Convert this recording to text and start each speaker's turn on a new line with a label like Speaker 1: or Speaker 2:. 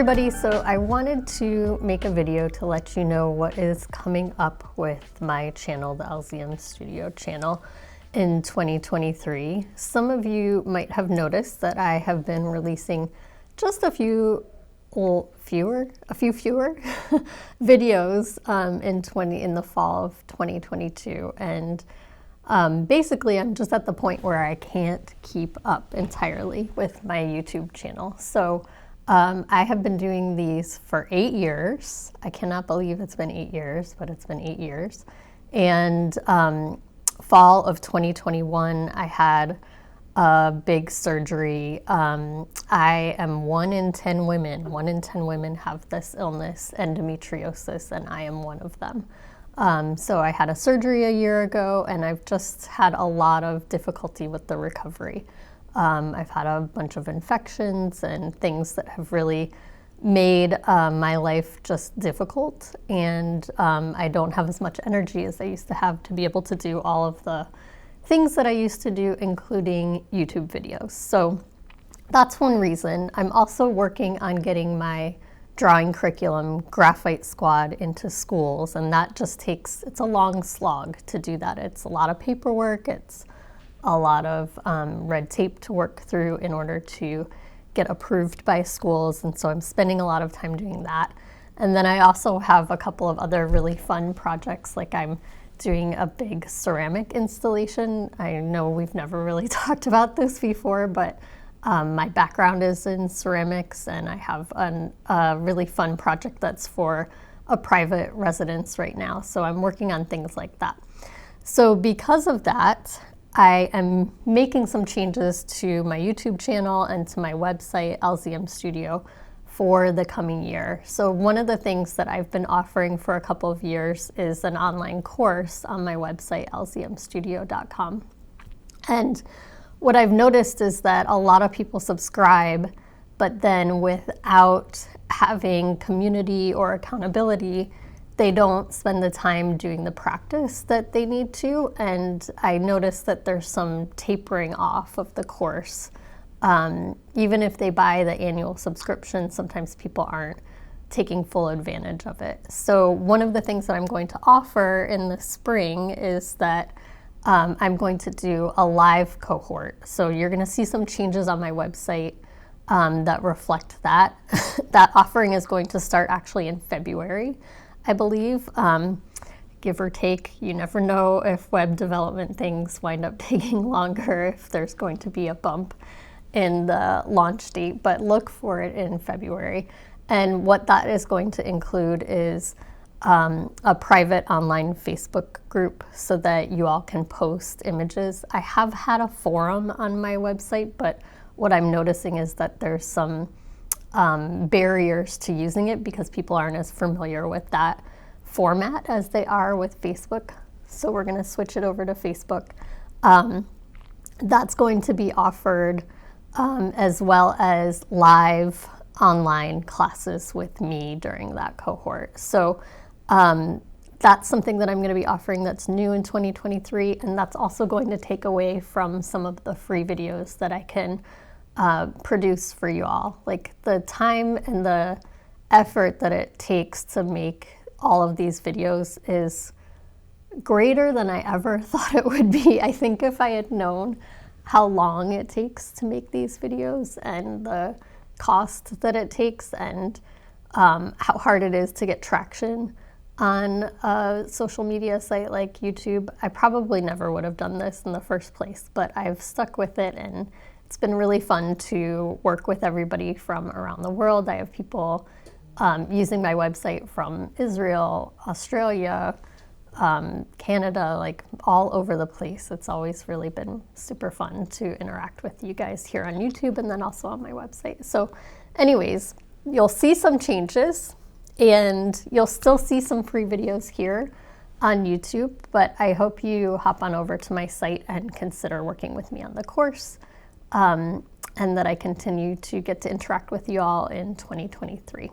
Speaker 1: everybody, so I wanted to make a video to let you know what is coming up with my channel, the LZM Studio channel, in 2023. Some of you might have noticed that I have been releasing just a few fewer videos in the fall of 2022, and basically I'm just at the point where I can't keep up entirely with my YouTube channel. So I have been doing these for 8 years. I cannot believe it's been 8 years, but it's been 8 years. And fall of 2021, I had a big surgery. I am 1 in 10 women. 1 in 10 women have this illness, endometriosis, and I am one of them. So I had a surgery a year ago, and I've just had a lot of difficulty with the recovery. I've had a bunch of infections and things that have really made my life just difficult, and I don't have as much energy as I used to have to be able to do all of the things that I used to do, including YouTube videos. So that's one reason. I'm also working on getting my drawing curriculum, Graphite Squad, into schools, and that just it's a long slog to do that. It's a lot of paperwork, it's a lot of red tape to work through in order to get approved by schools, and so I'm spending a lot of time doing that. And then I also have a couple of other really fun projects, like I'm doing a big ceramic installation. I know we've never really talked about this before, but my background is in ceramics, and I have a really fun project that's for a private residence right now. So I'm working on things like that. So because of that, I am making some changes to my YouTube channel and to my website, LZM Studio, for the coming year. So one of the things that I've been offering for a couple of years is an online course on my website, lzmstudio.com. And what I've noticed is that a lot of people subscribe, but then without having community or accountability, they don't spend the time doing the practice that they need to. And I noticed that there's some tapering off of the course. Even if they buy the annual subscription, sometimes people aren't taking full advantage of it. So one of the things that I'm going to offer in the spring is that I'm going to do a live cohort. So you're going to see some changes on my website that reflect that. That offering is going to start actually in February, I believe, give or take. You never know if web development things wind up taking longer, if there's going to be a bump in the launch date, but look for it in February. And what that is going to include is a private online Facebook group so that you all can post images. I have had a forum on my website, but what I'm noticing is that there's some barriers to using it because people aren't as familiar with that format as they are with Facebook. So we're going to switch it over to Facebook. That's going to be offered as well as live online classes with me during that cohort. So that's something that I'm going to be offering that's new in 2023, and that's also going to take away from some of the free videos that I can produce for you all. Like the time and the effort that it takes to make all of these videos is greater than I ever thought it would be. I think if I had known how long it takes to make these videos and the cost that it takes and how hard it is to get traction on a social media site like YouTube, I probably never would have done this in the first place, but I've stuck with it, and it's been really fun to work with everybody from around the world. I have people using my website from Israel, Australia, Canada, like all over the place. It's always really been super fun to interact with you guys here on YouTube and then also on my website. So anyways, you'll see some changes, and you'll still see some free videos here on YouTube, but I hope you hop on over to my site and consider working with me on the course, and that I continue to get to interact with you all in 2023.